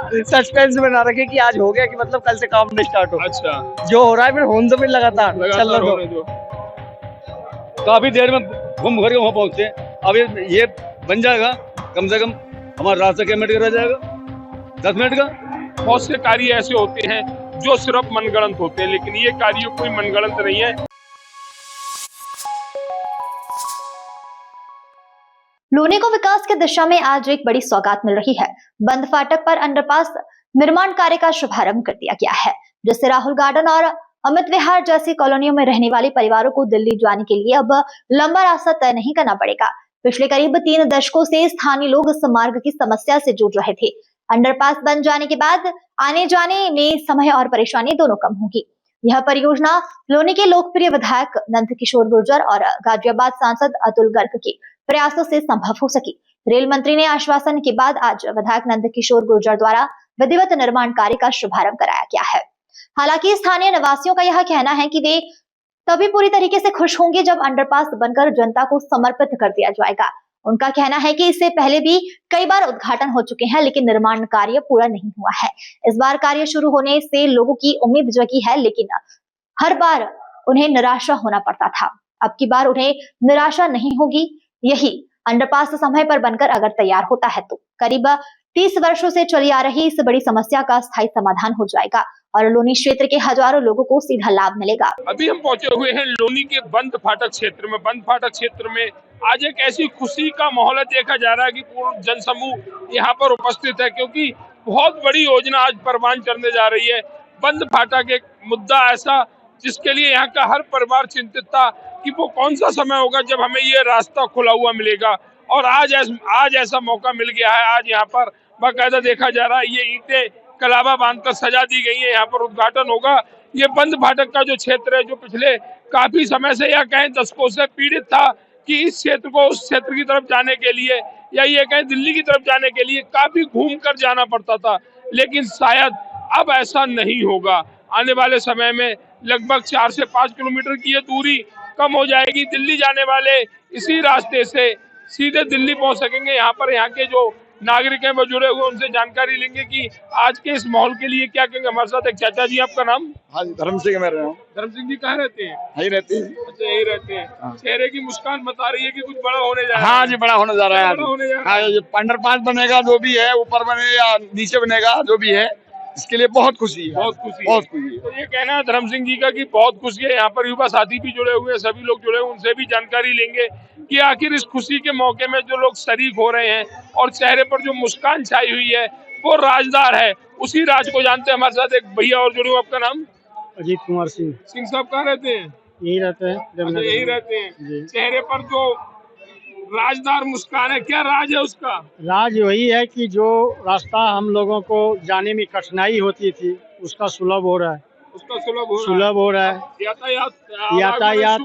Suspense बना रखे कि आज हो गया कि मतलब कल से काम नहीं स्टार्ट हो। अच्छा, जो हो रहा है फिर होने दो, फिर लगातार चलने लगातार दो। होने दो। काफी देर में घूम भर के वहाँ पहुंचे। अब ये बन जाएगा, कम से कम हमारा रास्ता क्या मिनट का रह जाएगा, 10 मिनट का। बहुत से कार्य ऐसे होते हैं जो सिर्फ मनगढ़ंत होते हैं, लेकिन ये कार्य कोई मनगढ़ंत नहीं है। लोनी को विकास की दिशा में आज एक बड़ी सौगात मिल रही है। बंद फाटक पर अंडरपास निर्माण कार्य का शुभारंभ कर दिया गया है, जिससे राहुल गार्डन और अमित विहार जैसी कॉलोनियों में रहने वाले परिवारों को दिल्ली जाने के लिए अब लंबा रास्ता तय नहीं करना पड़ेगा। पिछले करीब 3 दशकों से स्थानीय लोग इस मार्ग की समस्या से जूझ रहे थे। अंडरपास बन जाने के बाद आने जाने में समय और परेशानी दोनों कम होगी। यह परियोजना लोनी के लोकप्रिय विधायक नंदकिशोर गुर्जर और गाजियाबाद सांसद अतुल गर्ग के प्रयासों से संभव हो सकी। रेल मंत्री ने आश्वासन के बाद आज विधायक नंदकिशोर गुर्जर द्वारा विधिवत निर्माण कार्य का शुभारंभ कराया गया है। हालांकि स्थानीय निवासियों का यह कहना है कि वे तभी पूरी तरीके से खुश होंगे जब अंडरपास बनकर जनता को समर्पित कर दिया जाएगा। उनका कहना है कि इससे पहले भी कई बार उद्घाटन हो चुके हैं, लेकिन निर्माण कार्य पूरा नहीं हुआ है। इस बार कार्य शुरू होने से लोगों की उम्मीद जगी है, लेकिन हर बार उन्हें निराशा होना पड़ता था। अब की बार उन्हें निराशा नहीं होगी। यही अंडरपास समय पर बनकर अगर तैयार होता है तो करीब 30 वर्षों से चली आ रही इस बड़ी समस्या का स्थायी समाधान हो जाएगा और लोनी क्षेत्र के हजारों लोगों को सीधा लाभ मिलेगा। अभी हम पहुंचे हुए हैं लोनी के बंद फाटक क्षेत्र में। बंद फाटक क्षेत्र में आज एक ऐसी खुशी का माहौल देखा जा रहा है कि पूर्ण जनसमूह यहाँ पर उपस्थित है, क्योंकि बहुत बड़ी योजना आज परवान चढ़ने जा रही है। बंद फाटक एक मुद्दा ऐसा जिसके लिए यहाँ का हर परिवार चिंतित था कि वो कौन सा समय होगा जब हमें ये रास्ता खुला हुआ मिलेगा, और आज ऐसा मौका मिल गया है। आज यहाँ पर बाकायदा देखा जा रहा है, ये ईंटें कलावा बांधकर सजा दी गई है, यहाँ पर उद्घाटन होगा। ये बंद फाटक का जो क्षेत्र है, जो पिछले काफी समय से या कहें दशकों से पीड़ित था कि इस क्षेत्र को उस क्षेत्र की तरफ जाने के लिए या ये कहें दिल्ली की तरफ जाने के लिए काफी घूम कर जाना पड़ता था, लेकिन शायद अब ऐसा नहीं होगा। आने वाले समय में लगभग 4 से 5 किलोमीटर की ये दूरी कम हो जाएगी। दिल्ली जाने वाले इसी रास्ते से सीधे दिल्ली पहुंच सकेंगे। यहाँ पर यहाँ के जो नागरिक हैं वो जुड़े हुए, उनसे जानकारी लेंगे कि आज के इस माहौल के लिए क्या कहेंगे। हमारे साथ एक चाचा जी, आपका नाम? हाँ, धर्म सिंह मैं रहा हूँ। धर्म सिंह जी कहाँ रहते हैं? यही रहती है। अच्छा, यही रहते हैं। हाँ। चेहरे की मुस्कान बता रही है कि कुछ बड़ा होने जा रहा है। हाँ जी, बड़ा होने जा रहा है। बड़ा होने जा रहा हाँ, ये अंडरपास बनेगा, जो भी है ऊपर बने या नीचे बनेगा, जो भी है, इसके लिए बहुत खुशी है। बहुत खुशी बहुत खुशी है। तो ये कहना है धर्म सिंह जी का कि बहुत खुशी है। यहाँ पर युवा साथी भी जुड़े हुए हैं, सभी लोग जुड़े हुए, उनसे भी जानकारी लेंगे कि आखिर इस खुशी के मौके में जो लोग शरीक हो रहे हैं और चेहरे पर जो मुस्कान छाई हुई है वो राजदार है। उसी राज को जानते हैं। हमारे साथ एक भैया और जुड़े हुए, आपका नाम? अजीत कुमार सिंह। सिंह साहब कहाँ रहते हैं? यही रहते हैं। अच्छा, यही रहते हैं। चेहरे पर जो राजदार मुस्कान है, क्या राज है उसका? राज वही है कि जो रास्ता हम लोगों को जाने में कठिनाई होती थी उसका सुलभ हो रहा है। उसका सुलभ हो रहा है। यातायात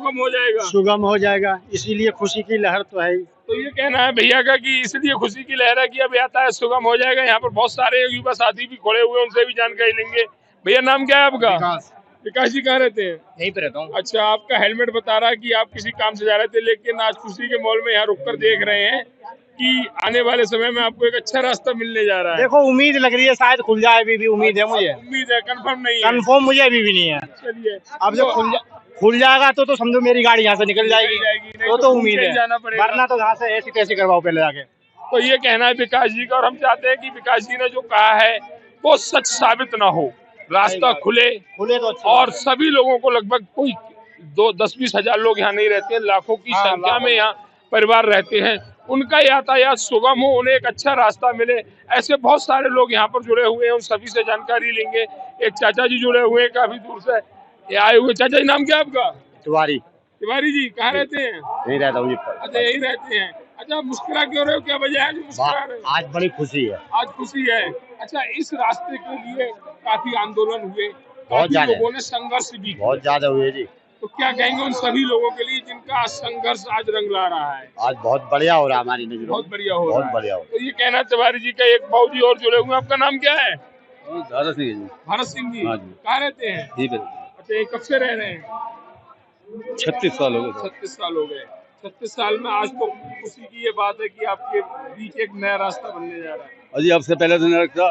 सुगम हो जाएगा। इसीलिए खुशी की लहर तो है। तो ये कहना है भैया का कि इसलिए खुशी की लहर है कि अब यातायात सुगम हो जाएगा। यहाँ पर बहुत सारे युवा साथी भी खड़े हुए, उनसे भी जानकारी लेंगे। भैया नाम क्या है आपका? विकास जी कहाँ रहते हैं? यहीं पे रहता हूँ। अच्छा, आपका हेलमेट बता रहा है कि आप किसी काम से जा रहे थे, लेकिन आज खुशी के माहौल में यहाँ रुककर देख रहे हैं कि आने वाले समय में आपको एक अच्छा रास्ता मिलने जा रहा है। देखो, उम्मीद लग रही है शायद खुल जाए। अभी भी उम्मीद है मुझे। उम्मीद है, कंफर्म नहीं है? कंफर्म मुझे अभी भी नहीं है। चलिए, अब जब खुल जाएगा तो समझो मेरी गाड़ी यहाँ से निकल जाएगी। तो उम्मीद है, वरना तो यहाँ से ऐसी तैसी करवाओ पहले जाके। तो ये कहना है विकास जी का, और हम चाहते हैं कि विकास जी ने जो कहा है वो सच साबित ना हो। रास्ता खुले तो और सभी लोगों को, लगभग कोई 10-20 हजार लोग यहाँ नहीं रहते, लाखों की संख्या में यहाँ परिवार रहते हैं, उनका यातायात सुगम हो, उन्हें एक अच्छा रास्ता मिले। ऐसे बहुत सारे लोग यहाँ पर जुड़े हुए हैं, उन सभी से जानकारी लेंगे। एक चाचा जी जुड़े हुए हैं काफी दूर से ये आए हुए। चाचा जी नाम क्या आपका? तिवारी। तिवारी जी कहाँ रहते हैं? यही रहता हूँ। अच्छा, यही रहते हैं। अच्छा, मुस्कुरा क्यों रहे हो? क्या वजह है जो मुस्कुरा रहे हो? आज बड़ी खुशी है। आज खुशी है। अच्छा, इस रास्ते के लिए काफी आंदोलन हुए, बहुत ज्यादा लोगों ने संघर्ष भी किया। बहुत ज्यादा हुए जी। तो क्या कहेंगे उन सभी लोगों के लिए जिनका संघर्ष आज रंग ला रहा है? आज बहुत बढ़िया हो रहा है हमारी नजरों। बहुत बढ़िया हो रहा है। बहुत बढ़िया हो। तो ये कहना तिवारी जी का। एक बाबू जी और जुड़े हुए, आपका नाम क्या है? भरत सिंह जी। भरत सिंह जी हाँ जी। कहाँ रहते हैं? अच्छा, ये कब से रह रहे हैं? 36 साल हो गए। 36 साल हो गए। 36 साल में आज तो खुशी की ये बात है कि आपके बीच एक नया रास्ता बनने जा रहा है। अजी अब से पहले तो नहीं रखा,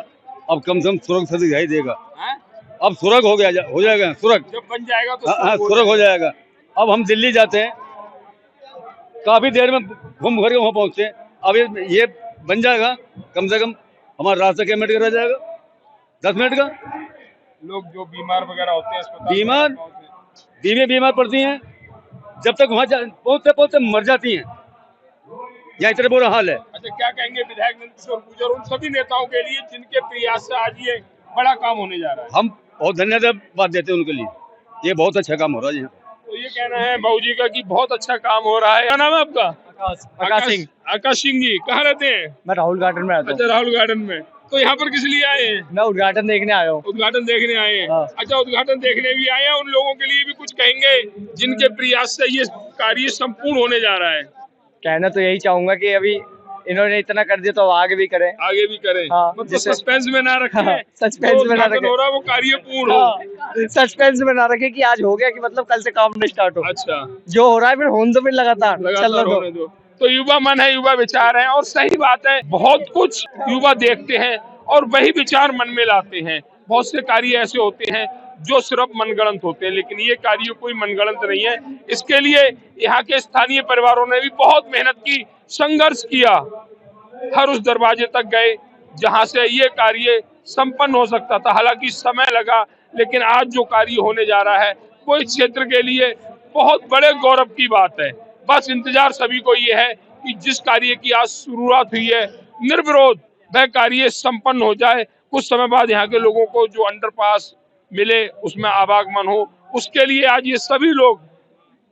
अब कम से कम सुरग से दिखाई देगा। हैं? अब सुरग हो जाएगा सुरग। जब बन जाएगा तो हाँ, सुरग हो जाएगा। अब हम दिल्ली जाते हैं, काफी देर में घूम भर के वहाँ पहुंचते हैं। अब ये बन जाएगा, कम से कम हमारा रास्ता क्या मिनट का रह जाएगा, 10 मिनट का। लोग जो बीमार वगैरह होते हैं अस्पताल में बीमार पड़ती हैं, जब तक वहाँ पहुँचते पहुँचते मर जाती हैं। यहाँ इतना बुरा हाल है। अच्छा, क्या कहेंगे विधायक नंद किशोर गुर्जर उन सभी नेताओं के लिए जिनके प्रयास से आज ये बड़ा काम होने जा रहा है? हम बहुत धन्यवाद देते हैं उनके लिए, ये बहुत अच्छा काम हो रहा है यहाँ। तो ये कहना है बाबू जी का कि बहुत अच्छा काम हो रहा है। क्या नाम है आपका? आकाश सिंह। आकाश सिंह जी, कहाँ रहते हैं? मैं राहुल गार्डन में आता हूँ। अच्छा, राहुल गार्डन में। तो यहाँ पर किस लिए आए हैं? मैं उद्घाटन देखने आया हूँ। उद्घाटन देखने आए हैं। हाँ। अच्छा, उद्घाटन देखने भी आए हैं। उन लोगों के लिए भी कुछ कहेंगे जिनके प्रयास से ये कार्य संपूर्ण होने जा रहा है? कहना तो यही चाहूंगा कि अभी इन्होंने इतना कर दिया तो आगे भी करें। आगे भी करें। हाँ, मतलब सस्पेंस में ना रखें। हाँ, सस्पेंस में ना रखें। हो रहा है वो कार्य पूर्ण हो। सस्पेंस में ना रखे कि आज हो गया कि मतलब कल से काम नहीं स्टार्ट हो। अच्छा, जो हो रहा है फिर होने दो, फिर लगातार चलने होने दो। तो युवा मन है, युवा विचार है, और सही बात है। बहुत कुछ युवा देखते हैं और वही विचार मन में लाते हैं। बहुत से कार्य ऐसे होते हैं जो सिर्फ मनगढ़ंत होते हैं, लेकिन ये कार्य कोई मनगढ़ंत नहीं है। इसके लिए यहाँ के स्थानीय परिवारों ने भी बहुत मेहनत की, संघर्ष किया, हर उस दरवाजे तक गए जहां से ये कार्य संपन्न हो सकता था। हालांकि समय लगा, लेकिन आज जो कार्य होने जा रहा है वो इस क्षेत्र के लिए बहुत बड़े गौरव की बात है। बस इंतजार सभी को ये है कि जिस कार्य की आज शुरुआत हुई है, निर्विरोध वह कार्य संपन्न हो जाए। कुछ समय बाद यहाँ के लोगों को जो अंडरपास मिले, उसमें आवागमन हो, उसके लिए आज ये सभी लोग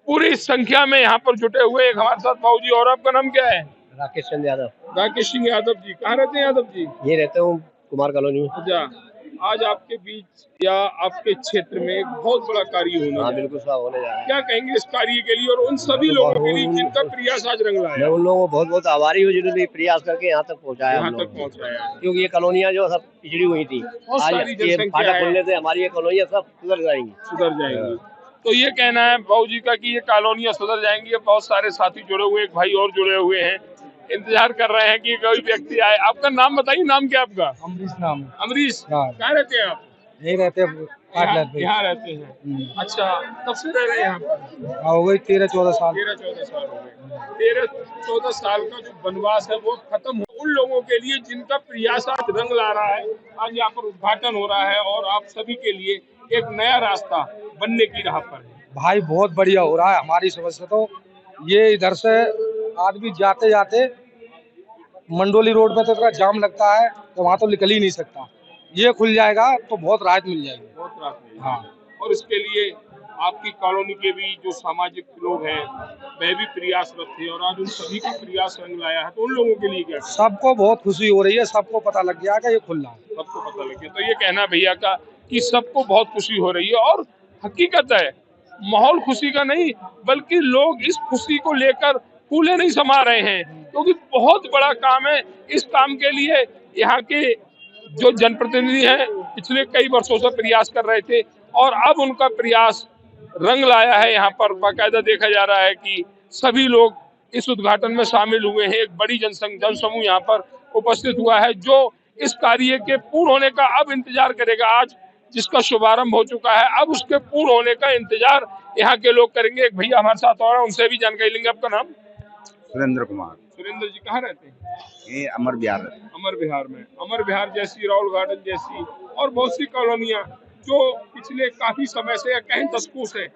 पूरी संख्या में यहाँ पर जुटे हुए। एक हमारे साथ बाबू जी, और आपका नाम क्या है? राकेश चंद्र यादव। राकेश सिंह यादव जी, कहाँ रहते हैं यादव जी? ये रहते हूँ कुमार कॉलोनी में। अच्छा, आज आपके बीच या आपके क्षेत्र में एक बहुत बड़ा कार्य होने जा रहा है। बिल्कुल साहब होने जा रहा है। क्या कहेंगे इस कार्य के लिए और उन सभी लोगों के लिए जिनका प्रयास आज रंग लाया? मैं उन लोगों को बहुत बहुत आभारी हूँ जिन्होंने प्रयास करके यहाँ तक पहुँचाया, यहाँ तक पहुँचाया। क्योंकि ये कॉलोनियाँ जो सब पिछड़ी हुई थी, बहुत आज सारी ये जनसंख्या फाटक है। खुलने से हमारी ये कॉलोनियाँ सब सुधर जाएंगी। सुधर जाएंगी। तो ये कहना है बाबू जी का कि ये कॉलोनियां सुधर जाएंगी। बहुत सारे साथी जुड़े हुए, एक भाई और जुड़े हुए हैं, इंतजार कर रहे हैं कि कोई व्यक्ति आए। आपका नाम बताइए, नाम क्या आपका? अमरीश नाम। अमरीश, हाँ। कहाँ रहते हैं आप? यही रहते हैं, यहाँ रहते हैं। अच्छा, कब से रह रहे हैं यहाँ पर? हो गई 13-14 साल। 13-14 साल हो गए। 13-14 साल का जो वनवास है वो खत्म हो। उन लोगों के लिए जिनका प्रयास आज रंग ला रहा है, आज यहाँ पर उद्घाटन हो रहा है और आप सभी के लिए एक नया रास्ता बनने की राह पर है। भाई बहुत बढ़िया हो रहा है हमारी समझ से। तो ये इधर से आदमी जाते जाते मंडोली रोड में तो इतना जाम लगता है तो वहाँ तो निकल ही नहीं सकता। ये खुल जाएगा तो बहुत राहत मिल जाएगी। बहुत राहत मिल जाएगी। हाँ, और इसके लिए आपकी कॉलोनी के भी जो सामाजिक लोग हैं वह भी प्रयासरत थे और आज उन सभी का प्रयास रंग लाया है। तो उन लोगों के लिए क्या? सबको बहुत खुशी हो रही है, सबको पता लग गया कि ये खुल रहा है। सबको पता लगे। तो ये कहना भैया का कि सबको बहुत खुशी हो रही है और हकीकत है, माहौल खुशी का नहीं बल्कि लोग इस खुशी को लेकर फूले नहीं समा रहे हैं, क्योंकि बहुत बड़ा काम है। इस काम के लिए यहाँ के जो जनप्रतिनिधि हैं पिछले कई वर्षों से प्रयास कर रहे थे और अब उनका प्रयास रंग लाया है। यहाँ पर बाकायदा देखा जा रहा है कि सभी लोग इस उद्घाटन में शामिल हुए हैं। एक बड़ी जनसमूह यहाँ पर उपस्थित हुआ है जो इस कार्य के पूर्ण होने का अब इंतजार करेगा। आज जिसका शुभारंभ हो चुका है, अब उसके पूर्ण होने का इंतजार यहाँ के लोग करेंगे। एक भैया हमारे साथ और हैं, उनसे भी जानकारी लेंगे। आपका नाम? सुरेंद्र कुमार। सुरेंद्र जी, कहाँ रहते हैं? ये अमर बिहार। अमर बिहार में। अमर बिहार जैसी, राहुल गार्डन जैसी और बहुत सी कॉलोनियां जो पिछले काफी समय से या कई दशकों से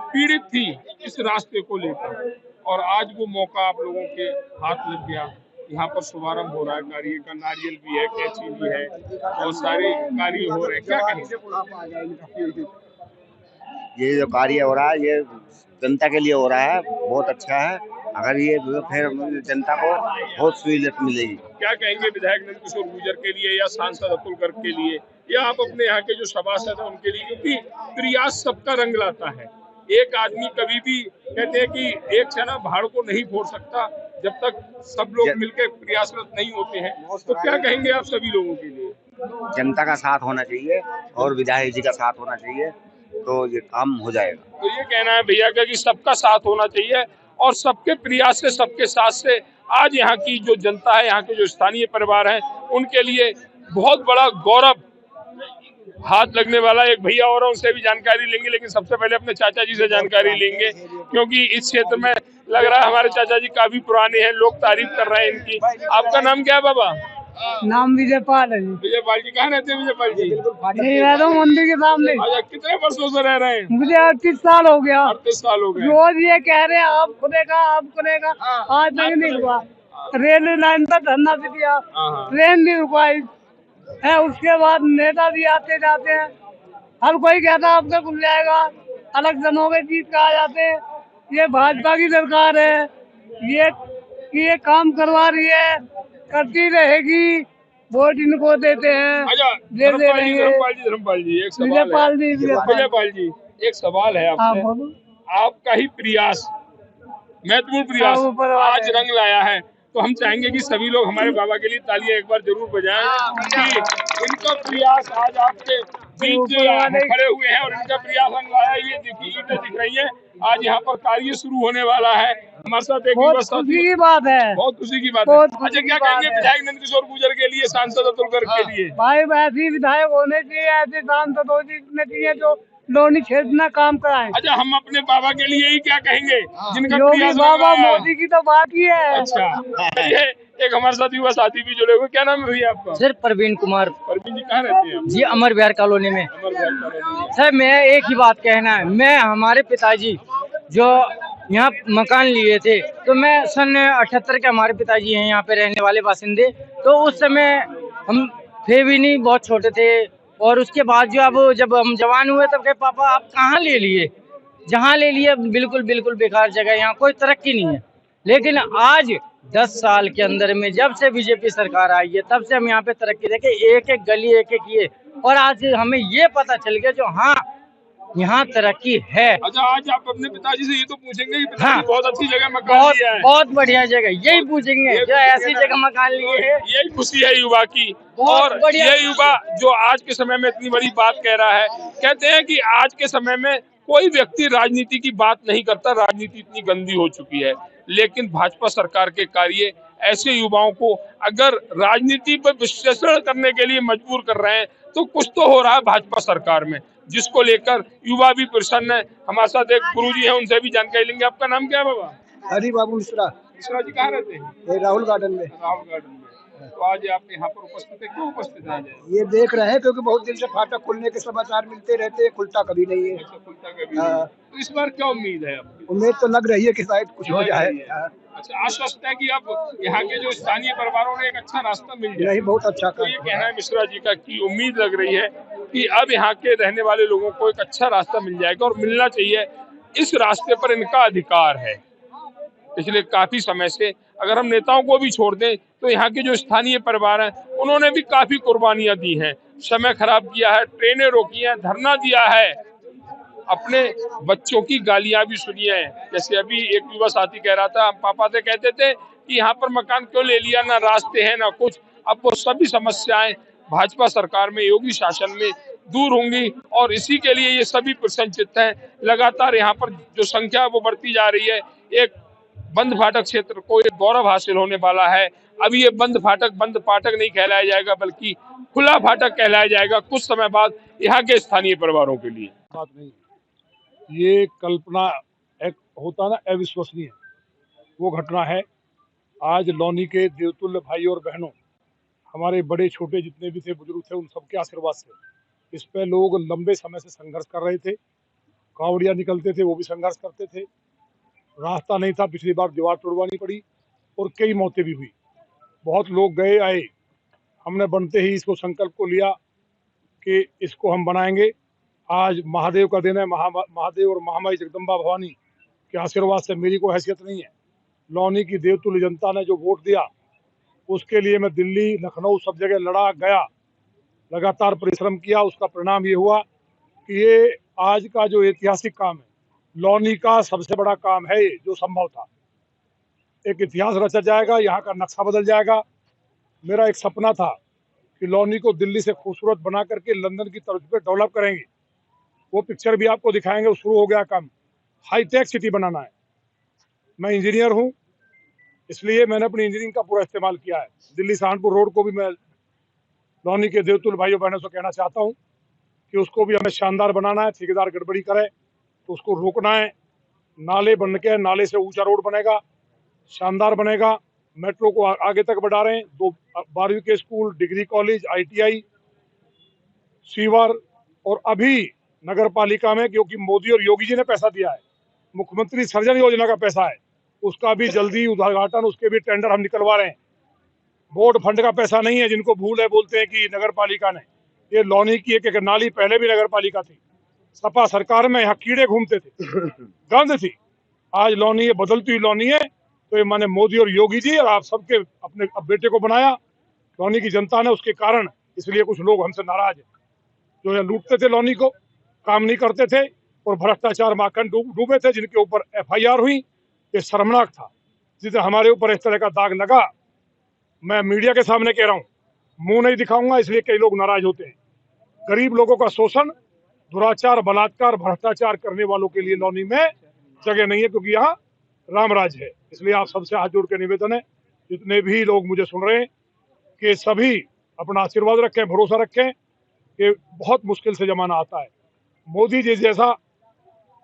पीड़ित थी इस रास्ते को लेकर, और आज वो मौका आप लोगों के हाथ लग गया। यहाँ पर शुभारंभ हो रहा है कार्य का। नारियल भी है, कैंची भी है, बहुत सारे कार्य हो रहे हैं। क्या कहेंगे? ये जो कार्य हो रहा है ये जनता के लिए हो रहा है, बहुत अच्छा है। अगर ये फिर जनता को बहुत सहूलियत मिलेगी। क्या कहेंगे विधायक नंद किशोर गुर्जर के लिए या सांसद अतुल गर्ग के लिए या आप अपने यहाँ के जो सभासद हैं उनके लिए, क्योंकि प्रयास सबका रंग लाता है। एक आदमी कभी भी कहते हैं कि एक छना भाड़ को नहीं फोड़ सकता जब तक सब लोग मिलकर प्रयासरत नहीं होते हैं। तो क्या कहेंगे आप सभी लोगों के लिए? जनता का साथ होना चाहिए और विधायक जी का साथ होना चाहिए तो ये काम हो जाएगा। तो ये कहना है भैया का कि सबका साथ होना चाहिए और सबके प्रयास से, सबके साथ से आज यहाँ की जो जनता है, यहाँ के जो स्थानीय परिवार हैं, उनके लिए बहुत बड़ा गौरव हाथ लगने वाला। एक भैया और हैं, उनसे भी जानकारी लेंगे, लेकिन सबसे पहले अपने चाचा जी से जानकारी लेंगे, क्योंकि इस क्षेत्र में लग रहा है हमारे चाचा जी काफी पुराने हैं, लोग तारीफ कर रहे हैं इनकी। आपका नाम क्या है बाबा? नाम विजयपाल है जी। विजयपाल जी कहाँ रहते हैं? विजयपाल जी यही रहता हूँ मंदिर के सामने। अच्छा, कितने वर्षों से रह रहे हैं? मुझे 38 साल हो गया। 38 साल हो गए। रोज ये कह रहे हैं आप खुलेगा, आज तक नहीं हुआ। रेलवे लाइन पर धरना भी दिया, ट्रेन भी रुकवाई है, उसके बाद नेता भी आते जाते हैं। हर कोई कहता आपका खुल जाएगा, इलेक्शनों के जीत का आ जाते हैं। ये भाजपा की सरकार है, ये काम करवा रही है, करती रहेगी, वोट इनको देते हैं। अच्छा, धर्मपाल जी एक सवाल है। एक सवाल है आपसे। आपका ही प्रयास, महत्वपूर्ण प्रयास आज रंग लाया है, तो हम चाहेंगे कि सभी लोग हमारे बाबा के लिए तालियां एक बार जरूर बजाएं कि इनका प्रयास आज आपके बीच खड़े हुए हैं और इनका प्रयास रंग लाया। ये देखिए ईंटें दिख रही हैं, आज यहाँ पर कार्य शुरू होने वाला है। हमारे साथ एक खुशी की बात है, बहुत खुशी की बात है। अच्छा, क्या कहेंगे विधायक नंदकिशोर गुर्जर के लिए, सांसद अतुल गर्ग के लिए? भाई ऐसे विधायक होने चाहिए, ऐसे सांसद होने चाहिए जो लोनी क्षेत्र में काम कराएं। अच्छा, हम अपने बाबा के लिए ही क्या कहेंगे जिनका प्रयास बाबा मोदी की तो बात ही है। अच्छा, ये एक हमारे साथ युवा साथी भी जुड़े हुए। क्या नाम है भैया आपका? सर प्रवीण कुमार। प्रवीण जी कहाँ रहते हैं? जी अमर विहार कॉलोनी में। सर मैं एक ही बात कहना है, मैं हमारे पिताजी जो यहाँ मकान लिए थे, तो मैं सन 78 के हमारे पिताजी हैं यहाँ पे रहने वाले बासिंदे, तो उस समय हम थे भी नहीं, बहुत छोटे थे। और उसके बाद जो अब जब हम जवान हुए तब कहे पापा आप कहाँ ले लिए, जहाँ ले लिए बिल्कुल बिल्कुल बेकार जगह, यहाँ कोई तरक्की नहीं है। लेकिन आज 10 साल के अंदर में जब से बीजेपी सरकार आई है तब से हम यहाँ पे तरक्की देखे, एक एक गली एक एक ये, और आज हमें ये पता चल गया जो हाँ यहाँ तरक्की है। अच्छा, आज आप अपने पिताजी से ये तो पूछेंगे कि पिताजी बहुत अच्छी जगह मकान लिया है, बहुत बढ़िया जगह, यही पूछेंगे जो ऐसी जगह मकान लिए है। यही खुशी है युवा की। और ये युवा जो आज के समय में इतनी बड़ी बात कह रहा है, कहते हैं कि आज के समय में कोई व्यक्ति राजनीति की बात नहीं करता, राजनीति इतनी गंदी हो चुकी है। लेकिन भाजपा सरकार के कार्य ऐसे युवाओं को अगर राजनीति पर विश्लेषण करने के लिए मजबूर कर रहे हैं, तो कुछ तो हो रहा है भाजपा सरकार में, जिसको लेकर युवा भी प्रसन्न है। हमारे साथ एक गुरुजी हैं, उनसे भी जानकारी लेंगे। आपका नाम क्या है बाबा? हरी बाबू मिश्रा। मिश्रा जी कहाँ रहते हैं? राहुल गार्डन में। राहुल गार्डन में। तो आज आप यहाँ पर उपस्थित है, क्यों उपस्थित है? ये देख रहे हैं क्योंकि बहुत दिन से फाटक खुलने के समाचार मिलते रहते हैं, खुलता कभी नहीं है। खुलता कभी नहीं। तो इस बार क्या उम्मीद है आपकी? उम्मीद तो लग रही है कि शायद कुछ हो जाए। अच्छा, आश्वस्त है कि अब यहाँ के जो स्थानीय परिवारों ने एक अच्छा रास्ता मिल जाए। नहीं, बहुत अच्छा तो ये कहना है मिश्रा जी का कि उम्मीद लग रही है कि अब यहाँ के रहने वाले लोगों को एक अच्छा रास्ता मिल जाएगा, और मिलना चाहिए। इस रास्ते पर इनका अधिकार है। पिछले काफी समय से अगर हम नेताओं को भी छोड़ दें तो यहाँ के जो स्थानीय परिवार हैं उन्होंने भी काफी कुर्बानियां दी हैं, समय खराब किया है, ट्रेनें रोकी हैं, धरना दिया है, अपने बच्चों की गालियां भी सुनी है। जैसे अभी एक युवा साथी कह रहा था, हम पापा से कहते थे कि यहाँ पर मकान क्यों ले लिया, ना रास्ते हैं ना कुछ। अब वो सभी समस्याएं भाजपा सरकार में, योगी शासन में दूर होंगी, और इसी के लिए ये सभी प्रसन्नचित्त हैं। लगातार यहाँ पर जो संख्या वो बढ़ती जा रही है। एक बंद फाटक क्षेत्र को एक गौरव हासिल होने वाला है। अभी ये बंद फाटक नहीं कहलाया जाएगा, बल्कि खुला फाटक कहलाया जाएगा कुछ समय बाद यहाँ के स्थानीय परिवारों के लिए। बात नहीं, ये कल्पना एक होता ना अविश्वसनीय, वो घटना है। आज लौनी के देवतुल्य भाई और बहनों, हमारे बड़े छोटे जितने भी थे, बुजुर्ग थे, उन सबके आशीर्वाद से इस पे लोग लंबे समय से संघर्ष कर रहे थे। कावड़िया निकलते थे, वो भी संघर्ष करते थे। रास्ता नहीं था, पिछली बार दीवार तोड़वानी पड़ी और कई मौतें भी हुई। बहुत लोग गए आए। हमने बनते ही इसको संकल्प को लिया कि इसको हम बनाएंगे। आज महादेव का दिन है। महादेव और महामाई जगदम्बा भवानी के आशीर्वाद से मेरी कोई हैसियत नहीं है। लौनी की देवतुल्य जनता ने जो वोट दिया, उसके लिए मैं दिल्ली, लखनऊ सब जगह लड़ा गया, लगातार परिश्रम किया। उसका परिणाम ये हुआ कि ये आज का जो ऐतिहासिक काम है, लौनी का सबसे बड़ा काम है ये, जो संभव था। एक इतिहास रचा जाएगा, यहाँ का नक्शा बदल जाएगा। मेरा एक सपना था कि लौनी को दिल्ली से खूबसूरत बना करके लंदन की तर्ज पे डेवलप करेंगे। वो पिक्चर भी आपको दिखाएंगे, वो शुरू हो गया काम। हाईटेक सिटी बनाना है। मैं इंजीनियर हूँ, इसलिए मैंने अपनी इंजीनियरिंग का पूरा इस्तेमाल किया है। दिल्ली सहारनपुर रोड को भी मैं लौनी के देवतुल्य भाइयों बहनों से कहना चाहता हूँ कि उसको भी हमें शानदार बनाना है। ठेकेदार गड़बड़ी करे तो उसको रोकना है। नाले बन के, नाले से ऊंचा रोड बनेगा, शानदार बनेगा। मेट्रो को आगे तक बढ़ा रहे हैं। 12वीं के school, degree college, ITI, sewer, और अभी नगर पालिका में, क्योंकि मोदी और योगी जी ने पैसा दिया है, मुख्यमंत्री सर्जन योजना का पैसा है, उसका भी जल्दी उद्घाटन, उसके भी टेंडर हम निकलवा रहे हैं। बोर्ड फंड का पैसा नहीं है, जिनको भूल है बोलते हैं कि नगर पालिका ने। ये लौनी की एक नाली पहले भी नगर पालिका थी, सपा सरकार में यहाँ कीड़े घूमते थे, गंद थी। आज लौनी ये बदलती हुई लौनी है। तो ये माने मोदी और योगी जी और आप सबके अपने बेटे को बनाया लौनी की जनता ने, उसके कारण इसलिए कुछ लोग हमसे नाराज है। जो ये लूटते थे लौनी को, काम नहीं करते थे और भ्रष्टाचार माखन डूबे थे, जिनके ऊपर FIR हुई, ये शर्मनाक था। जिसे हमारे ऊपर इस तरह का दाग लगा, मैं मीडिया के सामने कह रहा हूँ, मुंह नहीं दिखाऊंगा, इसलिए कई लोग नाराज होते हैं। गरीब लोगों का शोषण, दुराचार, बलात्कार, भ्रष्टाचार करने वालों के लिए लौनी में जगह नहीं है, क्योंकि यहाँ रामराज है। इसलिए आप सबसे हाथ जोड़ के निवेदन है, जितने भी लोग मुझे सुन रहे हैं, कि सभी अपना आशीर्वाद रखें, भरोसा रखें कि बहुत मुश्किल से जमाना आता है। मोदी जी जैसा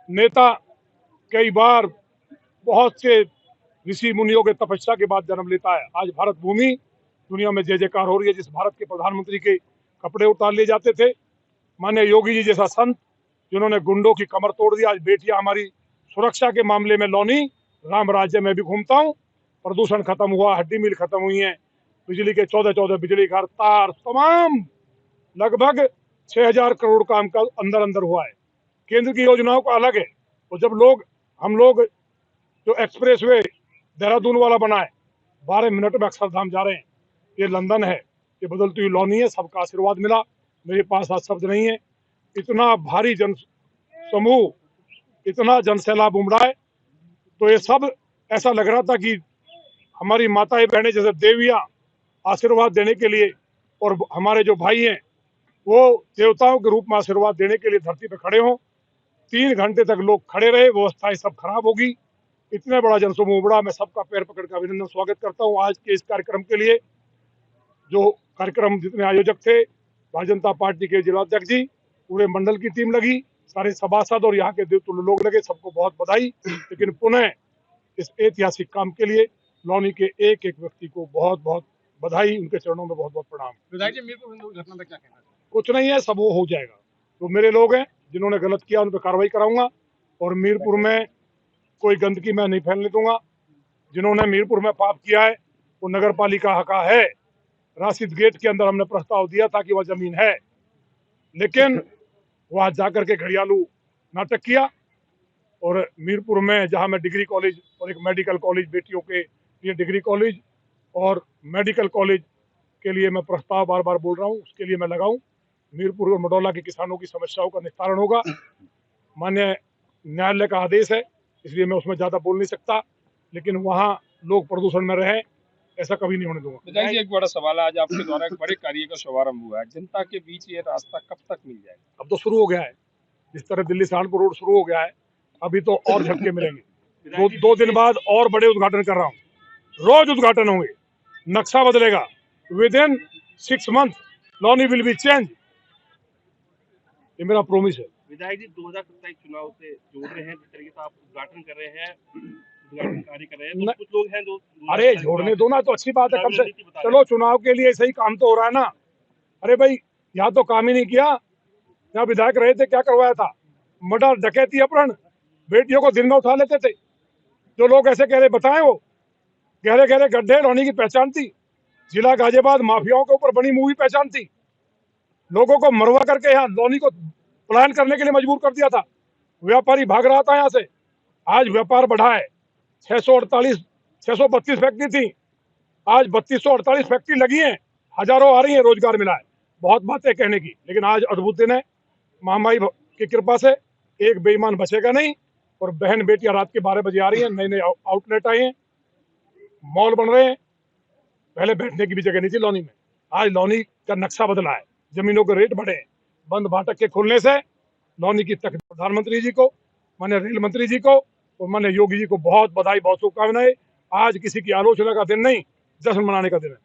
नेता कई बार बहुत से ऋषि मुनियों के तपस्या के बाद जन्म लेता है। आज भारत भूमि दुनिया में जय जयकार हो रही है। जिस भारत के प्रधानमंत्री के कपड़े उतार लिए जाते थे, माननीय योगी जी जैसा संत, जिन्होंने गुंडों की कमर तोड़ दी। आज बेटियां हमारी सुरक्षा के मामले में लौनी राम राज्य में भी घूमता हूँ। प्रदूषण खत्म हुआ, हड्डी मिल खत्म हुई है, बिजली के 14 बिजली घर, तार, तमाम लगभग 6000 करोड़ काम का अंदर हुआ है। केंद्र की योजनाओं का अलग है। और जब हम लोग जो एक्सप्रेस वे देहरादून वाला बना है, 12 मिनट में अक्षरधाम जा रहे हैं। ये लंदन है, ये बदलती हुई लौनी है। सबका आशीर्वाद मिला, मेरे पास आज शब्द नहीं है। इतना भारी जन समूह, इतना जनसैलाब उमड़ा है, तो ये सब ऐसा लग रहा था कि हमारी माताएं बहनें जैसे देवियां आशीर्वाद देने के लिए, और हमारे जो भाई हैं वो देवताओं के रूप में आशीर्वाद देने के लिए धरती पे खड़े हों। 3 घंटे तक लोग खड़े रहे, व्यवस्थाएं सब खराब होगी। इतने बड़ा जनसमूह उमड़ा। मैं सबका पैर पकड़ कर अभिनंदन स्वागत करता हूँ आज के इस कार्यक्रम के लिए। जो कार्यक्रम जितने आयोजक थे, भारतीय जनता पार्टी के जिलाध्यक्ष जी, पूरे मंडल की टीम लगी, सारे सभासद और यहाँ के देवतुल्य लोग लगे, सबको बहुत बधाई। लेकिन पुनः इस ऐतिहासिक काम के लिए लौनी के एक एक व्यक्ति को बहुत बहुत बधाई, उनके चरणों में बहुत बहुत प्रणाम। विधायक जी, मीरपुर घटना में क्या कहना है? कुछ नहीं है, सब वो हो जाएगा। तो मेरे लोग हैं, जिन्होंने गलत किया उन पर कार्रवाई कराऊंगा, और मीरपुर में कोई गंदगी मैं नहीं फैलने दूंगा। जिन्होंने मीरपुर में पाप किया है वो नगर पालिका का है। राशिद गेट के अंदर हमने प्रस्ताव दिया था कि वह जमीन है, लेकिन वहां जाकर के घड़ियालू नाटक किया। और मीरपुर में जहां मैं डिग्री कॉलेज और एक मेडिकल कॉलेज, बेटियों के लिए डिग्री कॉलेज और मेडिकल कॉलेज के लिए मैं प्रस्ताव बार बार बोल रहा हूं, उसके लिए मैं लगाऊं। मीरपुर और मडौला के किसानों की समस्याओं का निस्तारण होगा। माननीय न्यायालय का आदेश है, इसलिए मैं उसमें ज्यादा बोल नहीं सकता, लेकिन वहाँ लोग प्रदूषण में रहें, ऐसा कभी नहीं होने दूंगा। विधायक जी, एक बड़ा सवाल है, आज आपके द्वारा एक बड़े कार्य का शुभारंभ हुआ है, जनता के बीच ये रास्ता कब तक मिल जाएगा? अब तो शुरू हो गया है। जिस तरह दिल्ली सहारनपुर रोड शुरू हो गया है, अभी तो और झटके मिलेंगे। 2 दिन बाद और बड़े उद्घाटन कर रहा हूँ, रोज उद्घाटन होंगे, नक्शा बदलेगा। Within 6 month Loni will be change, ये मेरा प्रॉमिस है। विधायक जी, 2027 चुनाव से जोड़ रहे हैं, जिस तरीके से आप उद्घाटन कर रहे हैं, उद्घाटन कार्य कर रहे हैं, तो कुछ लोग हैं जो अरे जोड़ने दो ना, तो अच्छी बात है। कम से चलो चुनाव के लिए सही काम तो हो रहा है ना। अरे भाई, यहाँ तो काम ही नहीं किया। यहाँ विधायक रहे थे, क्या करवाया था? मर्डर, डकैती, अपहरण, बेटियों को दिन में उठा लेते थे। जो लोग ऐसे कह रहे, बताएं, वो गहरे गहरे गड्ढे लौनी की पहचान थी। जिला गाजियाबाद माफियाओं के ऊपर बनी मूवी पहचान थी। लोगों को मरवा करके यहाँ लौनी को पलायन करने के लिए मजबूर कर दिया था। व्यापारी भाग रहा था यहाँ से। आज व्यापार बढ़ा है। 632 फैक्ट्री थी, आज 3248 फैक्ट्री लगी हैं, हजारों आ रही हैं, रोजगार मिला है। बहुत बातें कहने की, लेकिन आज अद्भुत दिन है। महामारी की कृपा से एक बेईमान बचेगा नहीं, और बहन बेटियां रात के 12 बजे आ रही हैं। नए नए आउटलेट आए हैं, मॉल बन रहे हैं। पहले बैठने की भी जगह नहीं थी लौनी में, आज लौनी का नक्शा बदला है, जमीनों के रेट बढ़े हैं। बंद फाटक के खुलने से लौनी की तक प्रधानमंत्री जी को, माननीय रेल मंत्री जी को और माननीय योगी जी को बहुत बधाई, बहुत शुभकामनाएं। आज किसी की आलोचना का दिन नहीं, जश्न मनाने का दिन है।